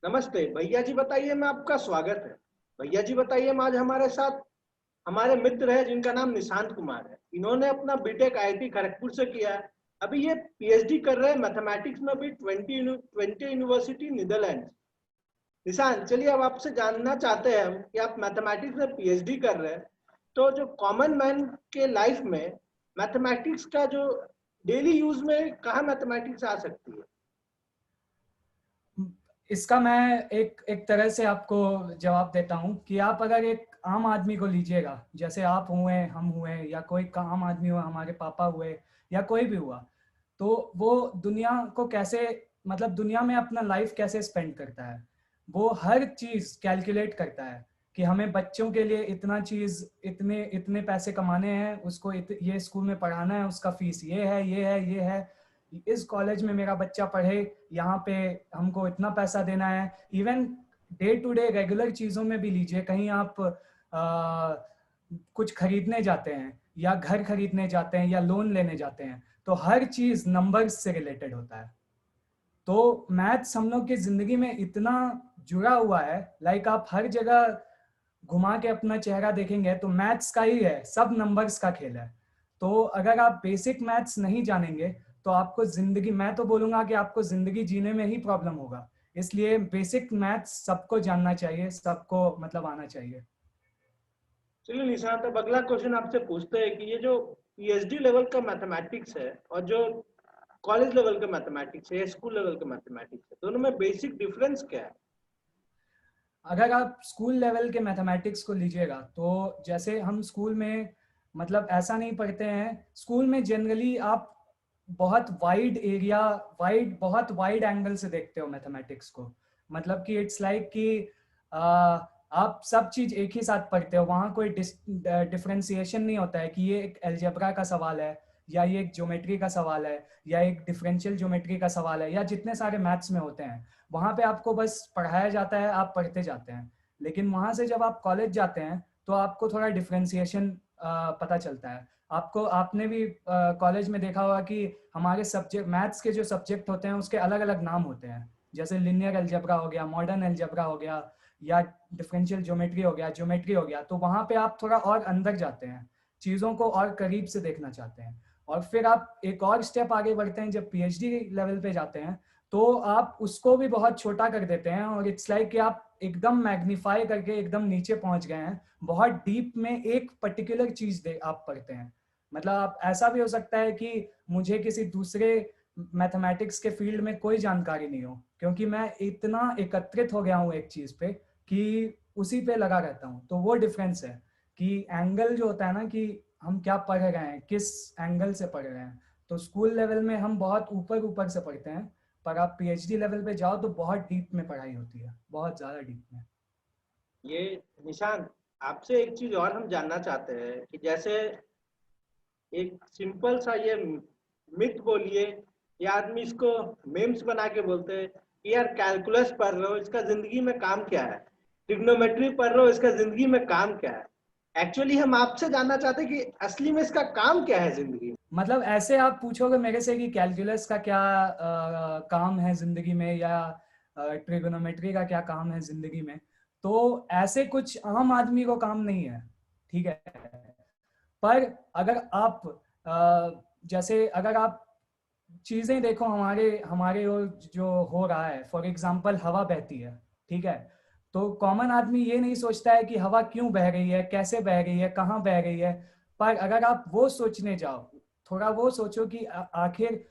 नमस्ते भैया जी, बताइए में आपका स्वागत है। भैया जी बताइए, आज हमारे साथ हमारे मित्र है जिनका नाम निशांत कुमार है। इन्होंने अपना बीटेक आईआईटी खड़गपुर से किया है। अभी ये पीएचडी कर रहे हैं मैथमेटिक्स में भी 20 यूनिवर्सिटी नीदरलैंड। निशांत, चलिए अब आपसे जानना चाहते हैं हम कि आप मैथमेटिक्स में पीएचडी कर रहे हैं, तो जो कॉमन मैन के लाइफ में मैथमेटिक्स का जो डेली यूज में कहाँ मैथमेटिक्स आ सकती है? इसका मैं एक एक तरह से आपको जवाब देता हूँ कि आप अगर एक आम आदमी को लीजिएगा, जैसे आप हुए, हम हुए, या कोई आम आदमी हुआ, हमारे पापा हुए, या कोई भी हुआ, तो वो दुनिया को कैसे, मतलब दुनिया में अपना लाइफ कैसे स्पेंड करता है, वो हर चीज कैलकुलेट करता है कि हमें बच्चों के लिए इतना चीज, इतने इतने पैसे कमाने हैं, उसको ये स्कूल में पढ़ाना है, उसका फीस ये है, ये है, ये है, इस कॉलेज में मेरा बच्चा पढ़े, यहाँ पे हमको इतना पैसा देना है। Even day to day regular चीजों में भी लीजिए, कहीं आप कुछ खरीदने जाते हैं, या घर खरीदने जाते हैं, या लोन लेने जाते हैं, तो हर चीज नंबर्स से रिलेटेड होता है। तो मैथ्स हम लोग की जिंदगी में इतना जुड़ा हुआ है, लाइक आप हर जगह घुमा के अपना चेहरा देखेंगे तो मैथ्स का ही है, सब नंबर्स का खेल है। तो अगर आप बेसिक मैथ्स नहीं जानेंगे तो आपको जिंदगी, मैं तो बोलूंगा कि आपको जिंदगी जीने में ही प्रॉब्लम होगा। इसलिए बेसिक मैथ्स सबको जानना चाहिए, सबको मतलब आना चाहिए। चलिए निशांत, अब अगला क्वेश्चन आपसे पूछते हैं कि ये जो पीएचडी लेवल का मैथमेटिक्स है और जो कॉलेज लेवल का मैथमेटिक्स है, स्कूल लेवल का मैथमेटिक्स है, दोनों में बेसिक डिफरेंस क्या है? अगर आप स्कूल लेवल के मैथमेटिक्स को लीजिएगा तो जैसे हम स्कूल में, मतलब ऐसा नहीं पढ़ते हैं। स्कूल में जनरली आप बहुत वाइड एरिया, बहुत वाइड एंगल से देखते हो मैथमेटिक्स को। मतलब कि इट्स लाइक कि आप सब चीज एक ही साथ पढ़ते हो, वहाँ कोई डिफरेंशिएशन नहीं होता है कि ये एक अलजेब्रा का सवाल है, या ये एक ज्योमेट्री का सवाल है, या एक डिफरेंशियल ज्योमेट्री का सवाल है, या जितने सारे मैथ्स में होते हैं वहाँ पे आपको बस पढ़ाया जाता है, आप पढ़ते जाते हैं। लेकिन वहाँ से जब आप कॉलेज जाते हैं तो आपको थोड़ा डिफरेंशिएशन पता चलता है। आपको, आपने भी कॉलेज में देखा होगा कि हमारे सब्जेक्ट, मैथ्स के जो सब्जेक्ट होते हैं उसके अलग अलग नाम होते हैं। जैसे लिनियर अलजेब्रा हो गया, मॉडर्न अलजेब्रा हो गया, या डिफरेंशियल ज्योमेट्री हो गया, ज्योमेट्री हो गया। तो वहाँ पे आप थोड़ा और अंदर जाते हैं, चीज़ों को और करीब से देखना चाहते हैं। और फिर आप एक और स्टेप आगे बढ़ते हैं, जब पीएचडी लेवल पे जाते हैं तो आप उसको भी बहुत छोटा कर देते हैं, और इट्स लाइक कि आप एकदम मैग्नीफाई करके एकदम नीचे पहुंच गए हैं, बहुत डीप में एक पर्टिकुलर चीज दे आप पढ़ते हैं। मतलब आप, ऐसा भी हो सकता है कि मुझे किसी दूसरे मैथमेटिक्स के फील्ड में कोई जानकारी नहीं हो, क्योंकि मैं इतना एकत्रित हो गया हूँ एक चीज पे कि उसी पे लगा रहता हूँ। तो वो डिफरेंस है कि एंगल जो होता है ना, कि हम क्या पढ़ रहे हैं, किस एंगल से पढ़ रहे हैं। तो स्कूल लेवल में हम बहुत ऊपर ऊपर से पढ़ते हैं, पर आप पीएचडी लेवल पे जाओ तो बहुत डीप में पढ़ाई होती है, बहुत ज्यादा डीप में। ये निशांत, आपसे एक चीज और हम जानना चाहते हैं कि जैसे एक सिंपल सा ये मिथ बोलिए, या आदमी इसको मेम्स बना के बोलते हैं कि यार कैलकुलस पढ़ रहे हो, इसका जिंदगी में काम क्या है? ट्रिग्नोमेट्री पढ़ रहे हो, इसका जिंदगी में काम क्या है? एक्चुअली हम आपसे जानना चाहते हैं कि असली में इसका काम क्या है जिंदगी में। मतलब ऐसे आप पूछोगे मेरे से कि कैलकुलस का क्या काम है जिंदगी में, या ट्रिगोनोमेट्री का क्या काम है जिंदगी में, तो ऐसे कुछ आम आदमी को काम नहीं है, ठीक है। पर अगर आप जैसे अगर आप चीजें देखो, हमारे हमारे जो हो रहा है, फॉर एग्जाम्पल हवा बहती है, ठीक है। तो कॉमन आदमी ये नहीं सोचता है कि हवा क्यों बह रही है, कैसे बह रही है, कहाँ बह रही है। पर अगर आप वो सोचने जाओ, थोड़ा वो सोचो कि आखिर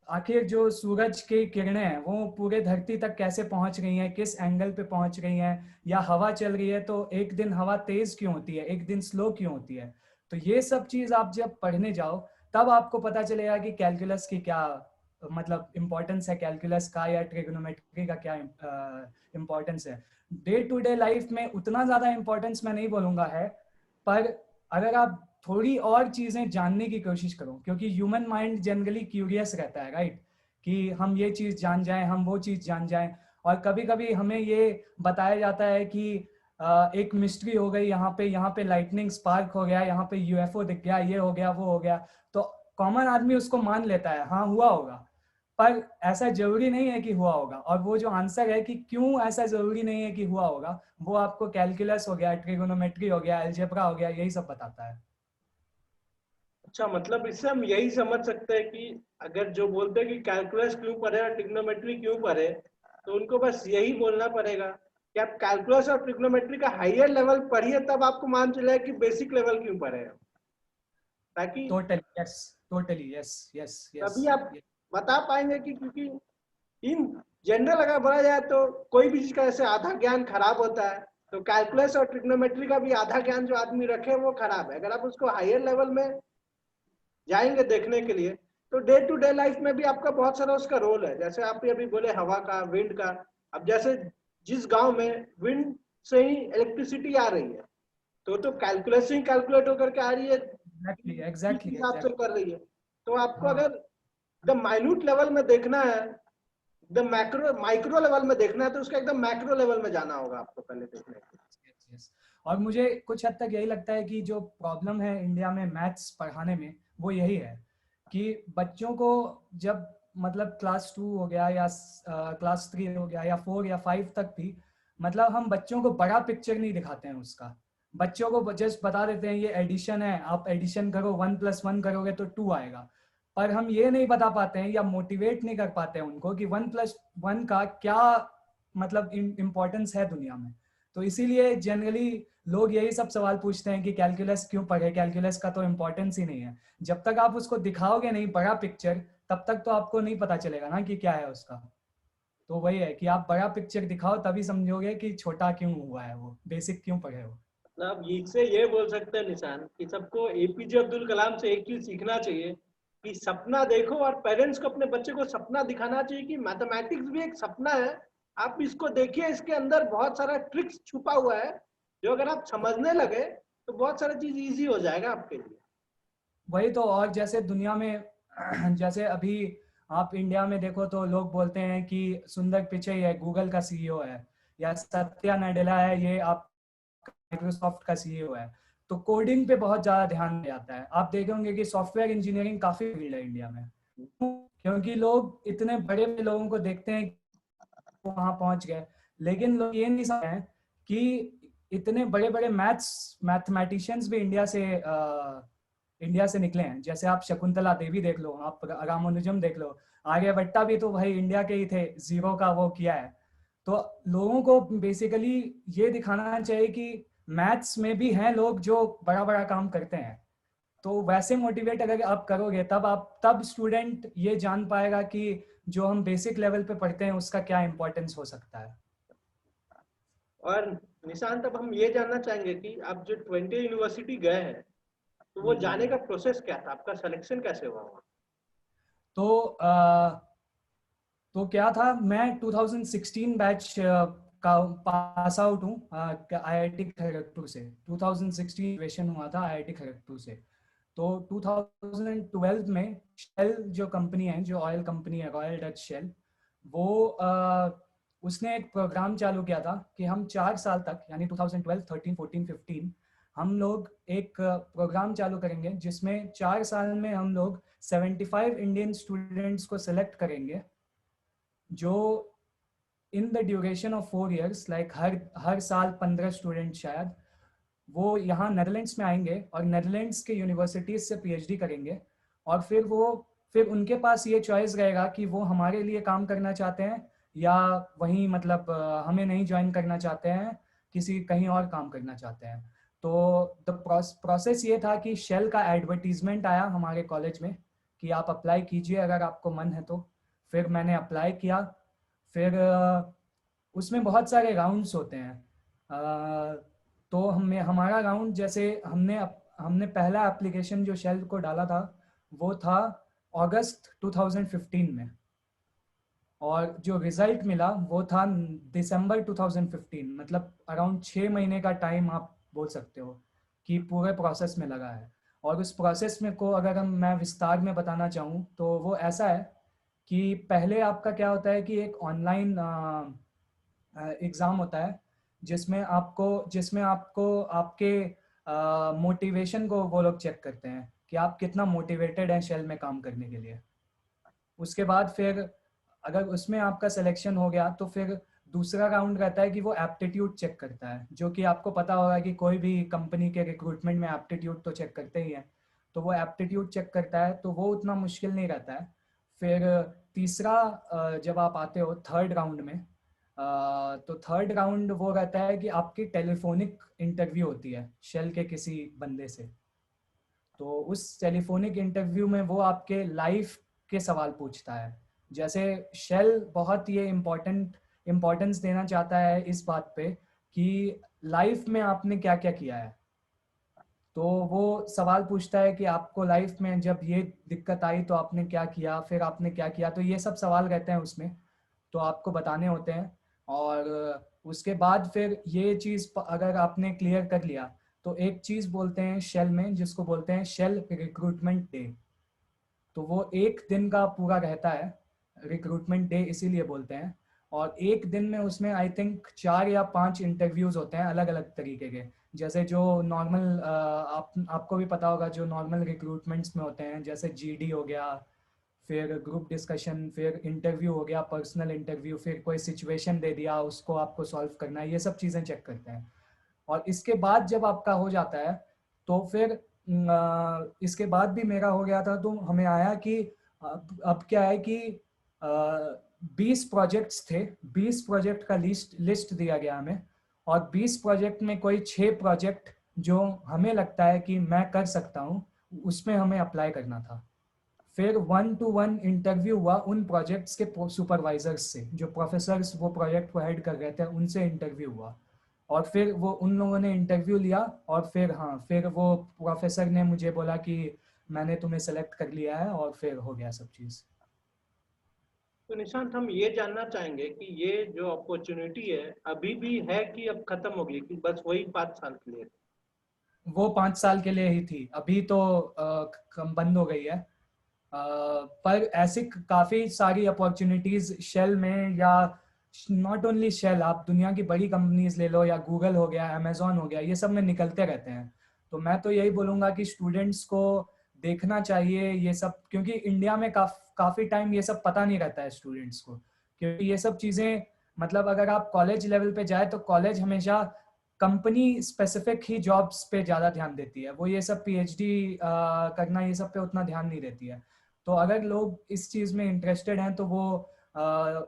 आखिर जो सूरज की किरणें हैं वो पूरे धरती तक कैसे पहुंच रही हैं, किस एंगल पे पहुंच रही हैं, या हवा चल रही है तो एक दिन हवा तेज क्यों होती है, एक दिन स्लो क्यों होती है। तो ये सब चीज आप जब पढ़ने जाओ तब आपको पता चलेगा कि कैलकुलस की क्या मतलब इम्पोर्टेंस है, कैलकुलस का या ट्रिग्नोमेट्री का क्या इम्पोर्टेंस है। डे टू डे लाइफ में उतना ज्यादा इम्पोर्टेंस मैं नहीं बोलूंगा है, पर अगर आप थोड़ी और चीजें जानने की कोशिश करो, क्योंकि ह्यूमन माइंड जनरली क्यूरियस रहता है, राइट, कि हम ये चीज जान जाएं, हम वो चीज जान जाएं। और कभी कभी हमें ये बताया जाता है कि एक मिस्ट्री हो गई, यहाँ पे लाइटनिंग स्पार्क हो गया, यहाँ पे यूएफओ दिख गया, ये हो गया, वो हो गया। तो कॉमन आदमी उसको मान लेता है, हाँ हुआ होगा। पर ऐसा जरूरी नहीं है कि हुआ होगा, और वो जो आंसर है कि क्यों ऐसा जरूरी नहीं है कि हुआ होगा, वो आपको कैलकुलस हो गया, ट्रिगोनोमेट्री हो गया, अलजेब्रा हो गया, यही सब बताता है। अच्छा, मतलब इससे हम यही समझ सकते हैं कि अगर जो बोलते हैं कि कैलकुलस क्यों पढ़े और ट्रिग्नोमेट्री क्यों पढ़े, तो उनको बस यही बोलना पड़ेगा कि आप कैलकुलस और ट्रिग्नोमेट्री का हाईयर लेवल पढ़िए, तब आपको मान चले कि बेसिक लेवल क्यों पढ़े, ताकि totally yes, totally yes, yes yes. तभी आप बता पाएंगे कि, क्योंकि इन जनरल अगर बढ़ा जाए तो कोई भी चीज का ऐसे आधा ज्ञान खराब होता है, तो कैलकुलस और ट्रिग्नोमेट्री का भी आधा ज्ञान जो आदमी रखे वो खराब है। अगर आप उसको हायर लेवल में जाएंगे देखने के लिए, तो डे टू डे लाइफ में भी आपका बहुत सारा उसका रोल है। जैसे आप अभी बोले हवा का, विंड का, अब जैसे जिस गांव में विंड से ही इलेक्ट्रिसिटी आ रही है, तो कैलकुलस ही कैलकुलेट होकर के आ रही है, एग्जैक्टली किस एग्जैक्टली हिसाब से एग्जैक्टली। कर रही है। तो आपको हाँ अगर एकदम माइन्यूट लेवल में देखना है, एकदम मैक्रो माइक्रो लेवल में देखना है, तो उसका एकदम मैक्रो लेवल में जाना होगा आपको पहले देखने के लिए। yes, yes. और मुझे कुछ हद तक यही लगता है कि जो प्रॉब्लम है इंडिया में मैथ्स पढ़ाने में, वो यही है कि बच्चों को जब मतलब क्लास 2 हो गया या क्लास 3 हो गया या 4 या 5 तक भी, मतलब हम बच्चों को बड़ा पिक्चर नहीं दिखाते हैं उसका। बच्चों को जस्ट बता देते हैं ये एडिशन है, आप एडिशन करो, 1+1 करोगे तो 2 आएगा। पर हम ये नहीं बता पाते हैं या मोटिवेट नहीं कर पाते हैं उनको कि 1+1 का क्या मतलब इम्पोर्टेंस है दुनिया में। तो इसीलिए जनरली लोग यही सब सवाल पूछते हैं कि कैलकुलस क्यों पढ़े, कैलकुलस का तो इम्पोर्टेंस ही नहीं है। जब तक आप उसको दिखाओगे नहीं बड़ा पिक्चर, तब तक तो आपको नहीं पता चलेगा ना कि क्या है उसका। तो वही है कि आप बड़ा पिक्चर दिखाओ, तभी समझोगे कि छोटा क्यों हुआ है, वो बेसिक क्यों पढ़े हो। मतलब इससे ये बोल सकते हैं निशान कि सबको एपीजे अब्दुल कलाम से एक चीज सीखना चाहिए कि सपना देखो, और पेरेंट्स को अपने बच्चे को सपना दिखाना चाहिए कि मैथमेटिक्स भी एक सपना है। आप इसको देखिए, इसके अंदर बहुत सारा ट्रिक्स छुपा हुआ है, जो अगर आप समझने लगे तो बहुत सारा चीज इजी हो जाएगा आपके लिए। वही तो। और जैसे दुनिया में जैसे अभी आप इंडिया में देखो तो लोग बोलते हैं कि सुंदर पिचई है गूगल का सीईओ है, या सत्या नाडेला है ये आप माइक्रोसॉफ्ट का सीईओ है। तो कोडिंग पे बहुत ज्यादा ध्यान दिया जाता है। आप देखेंगे कि सॉफ्टवेयर इंजीनियरिंग काफी फील्ड है इंडिया में, क्योंकि लोग इतने बड़े बड़े लोगों को देखते हैं कि वहां पहुंच गए, लेकिन लोग ये नहीं समझते हैं कि इतने बड़े बड़े मैथमेटिशियंस भी इंडिया से निकले हैं। जैसे आप शकुंतला देवी देख लो, आप रामानुजम देख लो, आर्यभट्टा भी तो भाई इंडिया के ही थे, जीरो का वो किया है। तो लोगों को बेसिकली ये दिखाना चाहिए कि मैथ्स में भी हैं लोग जो बड़ा बड़ा काम करते हैं। तो वैसे मोटिवेट अगर आप करोगे, तब स्टूडेंट ये जान पाएगा कि जो हम बेसिक लेवल पे पढ़ते हैं उसका क्या इम्पोर्टेंस हो सकता है। और निशांत, अब हम ये जानना चाहेंगे कि आप जो 20 यूनिवर्सिटी गए हैं, तो वो जाने का प्रोसेस क्या था, आपका सिलेक्शन कैसे हुआ वहाँ? तो तो क्या था, मैं 2016 बैच का पास आउट हूँ आईआईटी खड़गपुर से। 2016 ग्रेजुएशन हुआ था आईआईटी खड़गपुर से। तो 2012 में शेल जो कंपनी है, जो ऑयल कंपनी है, रॉयल डच शेल, वो उसने एक प्रोग्राम चालू किया था कि हम 4 साल तक, यानी 2012, 13, 14, 15, हम लोग एक प्रोग्राम चालू करेंगे जिसमें 4 साल में हम लोग 75 इंडियन स्टूडेंट्स को सिलेक्ट करेंगे, जो in the duration of 4 years, like हर साल 15 स्टूडेंट शायद, वो यहाँ नेदरलैंड्स में आएंगे और नेदरलैंड्स के यूनिवर्सिटीज से पीएचडी करेंगे। और फिर उनके पास ये चॉइस रहेगा कि वो हमारे लिए काम करना चाहते हैं या वहीं मतलब हमें नहीं ज्वाइन करना चाहते हैं, किसी कहीं और काम करना चाहते हैं। तो द प्रोसेस ये था कि शेल का एडवर्टीजमेंट आया हमारे कॉलेज में कि आप अप्लाई कीजिए अगर आपको मन है तो। फिर मैंने अप्लाई किया। फिर उसमें बहुत सारे राउंड्स होते हैं। तो हमारा राउंड, जैसे हमने पहला एप्लीकेशन जो शेल को डाला था वो था अगस्त 2015 में, और जो रिजल्ट मिला वो था दिसंबर 2015। मतलब अराउंड 6 महीने का टाइम आप बोल सकते हो कि पूरे प्रोसेस में लगा है। और उस प्रोसेस में को अगर मैं विस्तार में बताना चाहूँ तो वो ऐसा है कि पहले आपका क्या होता है कि एक ऑनलाइन एग्ज़ाम होता है, जिसमें आपको आपके मोटिवेशन को वो लोग चेक करते हैं कि आप कितना मोटिवेटेड हैं शेल में काम करने के लिए। उसके बाद फिर अगर उसमें आपका सिलेक्शन हो गया तो फिर दूसरा राउंड रहता है कि वो एप्टीट्यूड चेक करता है, जो कि आपको पता होगा कि कोई भी कंपनी के रिक्रूटमेंट में एप्टीट्यूड तो चेक करते ही हैं। तो वो एप्टीट्यूड चेक करता है, तो वो उतना मुश्किल नहीं रहता है। फिर तीसरा जब आप आते हो थर्ड राउंड में, तो थर्ड राउंड वो रहता है कि आपकी टेलीफोनिक इंटरव्यू होती है शेल के किसी बंदे से। तो उस टेलीफोनिक इंटरव्यू में वो आपके लाइफ के सवाल पूछता है। जैसे शेल बहुत ये इम्पोर्टेंस देना चाहता है इस बात पे कि लाइफ में आपने क्या क्या किया है। तो वो सवाल पूछता है कि आपको लाइफ में जब ये दिक्कत आई तो आपने क्या किया, फिर आपने क्या किया। तो ये सब सवाल रहते हैं उसमें, तो आपको बताने होते हैं। और उसके बाद फिर ये चीज़ अगर आपने क्लियर कर लिया तो एक चीज़ बोलते हैं शेल में जिसको बोलते हैं शेल रिक्रूटमेंट डे। तो वो एक दिन का पूरा रहता है, रिक्रूटमेंट डे इसीलिए बोलते हैं। और एक दिन में उसमें आई थिंक 4 या 5 इंटरव्यूज होते हैं अलग अलग तरीके के। जैसे जो नॉर्मल आपको भी पता होगा जो नॉर्मल रिक्रूटमेंट्स में होते हैं, जैसे जीडी हो गया, फिर ग्रुप डिस्कशन, फिर इंटरव्यू हो गया, पर्सनल इंटरव्यू, फिर कोई सिचुएशन दे दिया उसको आपको सॉल्व करना है, ये सब चीज़ें चेक करते हैं। और इसके बाद जब आपका हो जाता है तो फिर इसके बाद भी मेरा हो गया था, तो हमें आया कि अब क्या है कि 20 प्रोजेक्ट्स थे, 20 प्रोजेक्ट का लिस्ट दिया गया हमें। और 20 प्रोजेक्ट में कोई 6 प्रोजेक्ट जो हमें लगता है कि मैं कर सकता हूँ उसमें हमें अप्लाई करना था। फिर 1-to-1 इंटरव्यू हुआ उन प्रोजेक्ट्स के सुपरवाइजर्स से, जो प्रोफेसर्स वो प्रोजेक्ट को हेड कर रहे थे उनसे इंटरव्यू हुआ। और फिर वो उन लोगों ने इंटरव्यू लिया और फिर वो प्रोफेसर ने मुझे बोला कि मैंने तुम्हें सेलेक्ट कर लिया है, और फिर हो गया सब चीज़। तो निशांत, हम ये जानना चाहेंगे कि ये जो अपॉर्चुनिटी है अभी भी है कि अब खत्म हो गई, कि बस वही 5 साल के लिए? वो 5 साल के लिए ही थी, अभी तो बंद हो गई है। पर ऐसी काफ़ी सारी अपॉर्चुनिटीज़ शेल में, या नॉट ओनली शेल, आप दुनिया की बड़ी कंपनीज ले लो, या गूगल हो गया, अमेजोन हो गया, ये सब में निकलते रहते हैं। तो मैं तो यही बोलूँगा कि स्टूडेंट्स को देखना चाहिए ये सब, क्योंकि इंडिया में काफ़ी टाइम ये सब पता नहीं रहता है स्टूडेंट्स को। क्योंकि ये सब चीज़ें, मतलब अगर आप कॉलेज लेवल पे जाए तो कॉलेज हमेशा कंपनी स्पेसिफिक ही जॉब्स पे ज़्यादा ध्यान देती है, वो ये सब पीएचडी करना ये सब पे उतना ध्यान नहीं देती है। तो अगर लोग इस चीज़ में इंटरेस्टेड हैं तो वो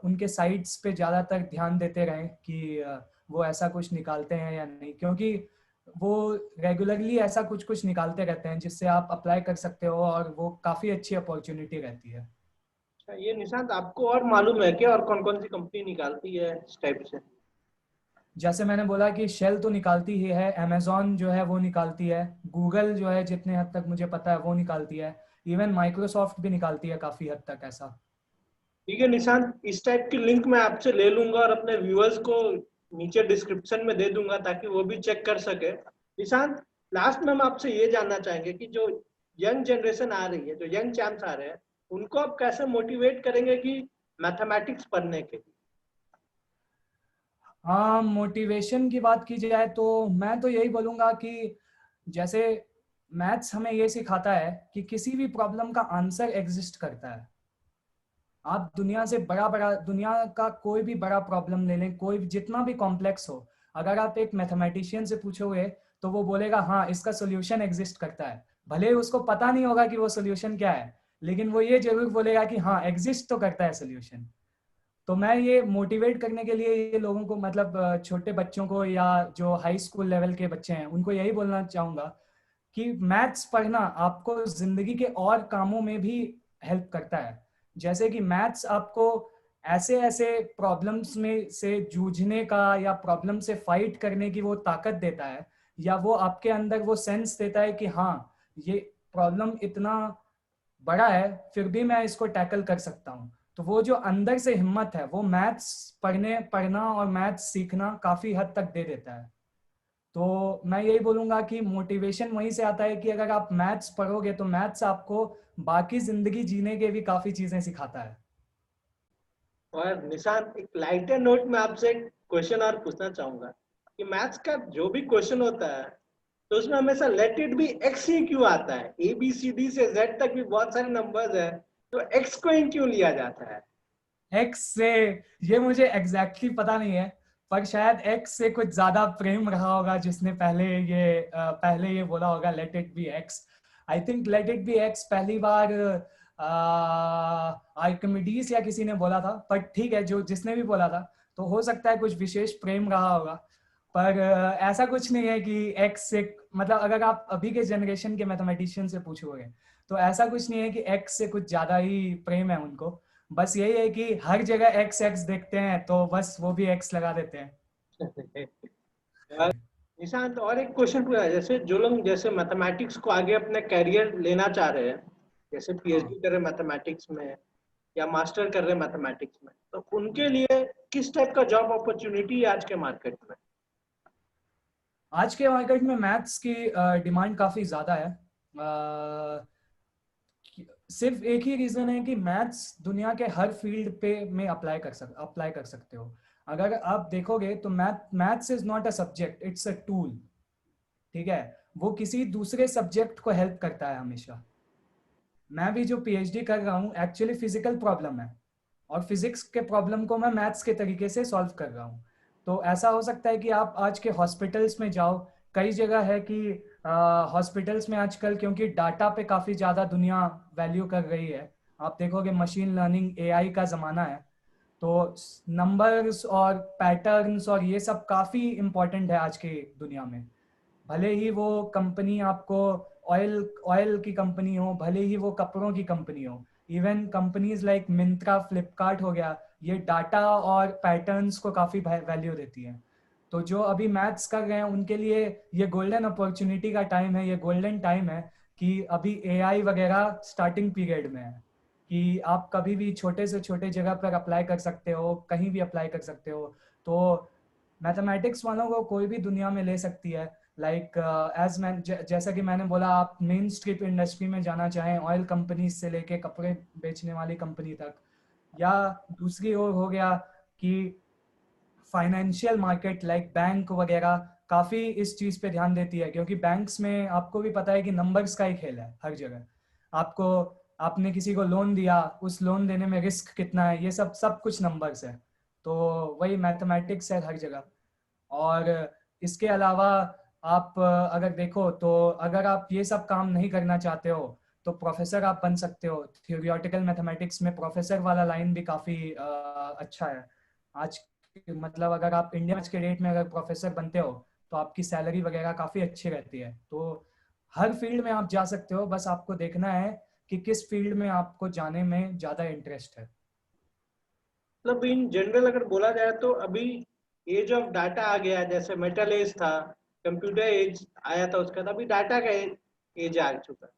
उनके साइट्स पे ज़्यादातर ध्यान देते रहें कि वो ऐसा कुछ निकालते हैं या नहीं, क्योंकि वो रेगुलरली ऐसा कुछ कुछ निकालते रहते हैं जिससे आप अप्लाई कर सकते हो, और वो काफ़ी अच्छी अपॉर्चुनिटी रहती है। अच्छा, ये निशांत आपको और मालूम है क्या, और कौन कौन सी कंपनी निकालती है इस टाइप से? जैसे मैंने बोला कि शेल तो निकालती ही है, अमेजोन जो है वो निकालती है, गूगल जो है जितने हद तक मुझे पता है वो निकालती है, इवन माइक्रोसॉफ्ट भी निकालती है काफ़ी हद तक ऐसा। ठीक है निशांत, इस टाइप की लिंक मैं आपसे ले लूंगा और अपने व्यूअर्स को नीचे डिस्क्रिप्शन में दे दूंगा ताकि वो भी चेक कर सके। निशांत, लास्ट में हम आपसे ये जानना चाहेंगे कि जो यंग जनरेशन आ रही है, जो यंग चैम्प्स आ रहे हैं, उनको आप कैसे मोटिवेट करेंगे कि मैथमेटिक्स पढ़ने के लिए? हाँ, मोटिवेशन की बात की जाए तो मैं तो यही बोलूँगा कि जैसे मैथ्स हमें ये सिखाता है कि किसी भी प्रॉब्लम का आंसर एग्जिस्ट करता है। आप दुनिया से दुनिया का कोई भी बड़ा प्रॉब्लम ले लें, कोई जितना भी कॉम्प्लेक्स हो, अगर आप एक मैथमेटिशियन से पूछोगे तो वो बोलेगा हाँ इसका सोल्यूशन एग्जिस्ट करता है। भले ही उसको पता नहीं होगा कि वो सोल्यूशन क्या है, लेकिन वो ये जरूर बोलेगा कि हाँ एग्जिस्ट तो करता है सोल्यूशन। तो मैं ये मोटिवेट करने के लिए ये लोगों को, मतलब छोटे बच्चों को या जो हाई स्कूल लेवल के बच्चे हैं उनको यही बोलना चाहूँगा कि मैथ्स पढ़ना आपको जिंदगी के और कामों में भी हेल्प करता है। जैसे कि मैथ्स आपको ऐसे ऐसे प्रॉब्लम्स में से जूझने का या प्रॉब्लम से फाइट करने की वो ताकत देता है, या वो आपके अंदर वो सेंस देता है कि हाँ ये प्रॉब्लम इतना बड़ा है फिर भी मैं इसको टैकल कर सकता हूँ। तो वो जो अंदर से हिम्मत है वो मैथ्स पढ़ना और मैथ्स सीखना काफी हद तक दे देता है। तो मैं यही बोलूंगा कि मोटिवेशन वहीं से आता है कि अगर आप मैथ्स पढ़ोगे तो मैथ्स आपको बाकी जिंदगी जीने के भी काफी चीजें सिखाता है। और निशांत, एक लाइटर नोट में आपसे एक क्वेश्चन और पूछना चाहूंगा कि मैथ्स का जो भी क्वेश्चन होता है तो उसमें हमेशा लेट इट बी एक्स ही क्यों आता है? ए बी सी डी से जेड तक भी बहुत सारे नंबर्स है, तो एक्स को इन क्यों लिया जाता है? एक्स से ये मुझे एग्जैक्टली पता नहीं है, पर शायद एक्स से कुछ ज्यादा प्रेम रहा होगा, जिसने पहले ये बोला होगा let it be x. I think let it be x पहली बार आर्किमिडीज या किसी ने बोला था, पर ठीक है, जो जिसने भी बोला था, तो हो सकता है कुछ विशेष प्रेम रहा होगा। पर ऐसा कुछ नहीं है कि एक्स से, मतलब अगर आप अभी के जनरेशन के मैथमेटिशियन से पूछोगे तो ऐसा कुछ नहीं है कि एक्स से कुछ ज्यादा ही प्रेम है उनको। बस यही है कि हर जगह एक्स एक्स देखते हैं तो बस वो भी एक्स लगा देते हैं। निशांत, और एक क्वेश्चन पूछा है, जैसे जो लोग जैसे मैथमेटिक्स को आगे अपने कैरियर लेना चाह रहे हैं, जैसे हाँ, पीएचडी कर रहे हैं मैथमेटिक्स में या मास्टर कर रहे हैं मैथमेटिक्स में, तो उनके लिए किस टाइप का जॉब अपॉर्चुनिटी है आज के मार्केट में? आज के मार्केट में मैथ्स की डिमांड काफी ज्यादा है। सिर्फ एक ही रीजन है कि मैथ्स दुनिया के हर फील्ड पे में अप्लाई कर सकते हो। अगर आप देखोगे तो maths is not a subject, it's a tool. ठीक है, वो किसी दूसरे सब्जेक्ट को हेल्प करता है हमेशा। मैं भी जो पीएचडी कर रहा हूँ एक्चुअली फिजिकल प्रॉब्लम है, और फिजिक्स के प्रॉब्लम को मैं मैथ्स के तरीके से सॉल्व कर रहा हूँ। तो ऐसा हो सकता है कि आप आज के हॉस्पिटल्स में जाओ, कई जगह है कि हॉस्पिटल्स में आजकल, क्योंकि डाटा पे काफी ज्यादा दुनिया वैल्यू कर रही है, आप देखोगे मशीन लर्निंग एआई का जमाना है, तो नंबर्स और पैटर्न्स और ये सब काफी इंपॉर्टेंट है आज की दुनिया में। भले ही वो कंपनी आपको ऑयल ऑयल की कंपनी हो, भले ही वो कपड़ों की कंपनी हो, even companies like Myntra, Flipkart हो गया, ये डाटा और पैटर्न्स को काफी वैल्यू देती है। तो जो अभी मैथ्स कर रहे हैं उनके लिए ये गोल्डन अपॉर्चुनिटी का टाइम है, ये गोल्डन टाइम है कि अभी एआई वगैरह स्टार्टिंग पीरियड में है, कि आप कभी भी छोटे से छोटे जगह पर अप्लाई कर सकते हो, कहीं भी अप्लाई कर सकते हो। तो मैथमेटिक्स वालों को कोई भी दुनिया में ले सकती है। लाइक जैसा कि मैंने बोला, आप मेन स्ट्रीम इंडस्ट्री में जाना चाहें, ऑयल कंपनी से लेके कपड़े बेचने वाली कंपनी तक, या दूसरी ओर हो गया कि फाइनेंशियल मार्केट लाइक बैंक वगैरह काफी इस चीज पे ध्यान देती है, क्योंकि बैंक्स में आपको भी पता है कि नंबर्स का ही खेल है हर जगह। आपको आपने किसी को लोन दिया, उस लोन देने में रिस्क कितना है, ये सब सब कुछ नंबर्स है। तो वही मैथमेटिक्स है हर जगह। और इसके अलावा आप अगर देखो तो अगर आप ये सब काम नहीं करना चाहते हो तो प्रोफेसर आप बन सकते हो। थियोरिटिकल मैथमेटिक्स में प्रोफेसर वाला लाइन भी काफी अच्छा है आज। मतलब अगर आप इंडिया के डेट में अगर प्रोफेसर बनते हो तो आपकी सैलरी वगैरह काफी अच्छी रहती है। तो हर फील्ड में आप जा सकते हो, बस आपको देखना है कि किस फील्ड में आपको जाने में ज्यादा इंटरेस्ट है। मतलब इन जनरल अगर बोला जाए तो अभी एज ऑफ डाटा आ गया, जैसे मेटल एज था, कंप्यूटर एज आया था, उसका अभी डाटा का एज आ चुका है।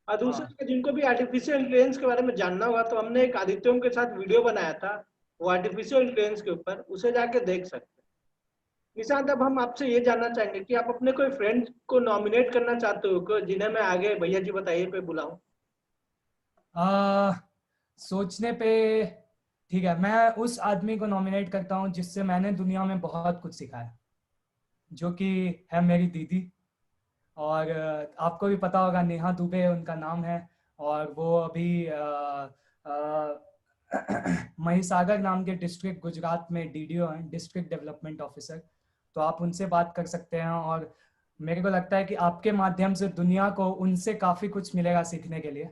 और हाँ, दूसरा जिनको भी आर्टिफिशियल इंटेलिजेंस के बारे में जानना होगा तो हमने एक आदित्यों के साथ वीडियो बनाया था, वो आर्टिफिशियल इंटेलिजेंस के ऊपर, उसे जाके देख सकते हैं। निशांत, अब हम आपसे ये जानना चाहेंगे कि आप अपने कोई फ्रेंड को नॉमिनेट करना चाहते हो जिन्हें मैं आगे भैया जी बताइए पे बुलाऊं? आ, सोचने पे ठीक है, मैं उस आदमी को नॉमिनेट करता हूँ जिससे मैंने दुनिया में बहुत कुछ सीखा है, जो कि है मेरी दीदी। और आपको भी पता होगा, नेहा दुबे उनका नाम है, और वो अभी महिसागर नाम के डिस्ट्रिक्ट गुजरात में डीडीओ हैं, डिस्ट्रिक्ट डेवलपमेंट ऑफिसर। तो आप उनसे बात कर सकते हैं, और मेरे को लगता है कि आपके माध्यम से दुनिया को उनसे काफ़ी कुछ मिलेगा सीखने के लिए।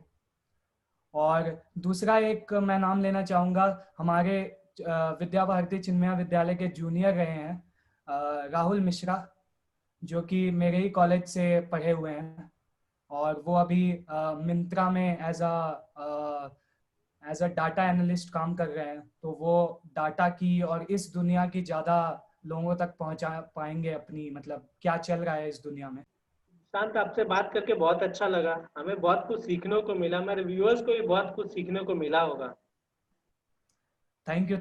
और दूसरा एक मैं नाम लेना चाहूँगा, हमारे विद्या भारती चिन्मया विद्यालय के जूनियर रहे हैं राहुल मिश्रा, जो कि मेरे ही कॉलेज से पढ़े हुए हैं, और वो अभी मिंत्रा में एज अ डाटा एनालिस्ट काम कर रहे हैं। तो वो डाटा की और इस दुनिया की ज़्यादा लोगों तक पहुंचा पाएंगे, अपनी मतलब क्या चल रहा है इस दुनिया में। शांत, आपसे बात करके बहुत अच्छा लगा, हमें बहुत कुछ सीखने को मिला, मेरे व्यूअर्स को भी बहुत कुछ सीखने को मिला होगा। Thank you.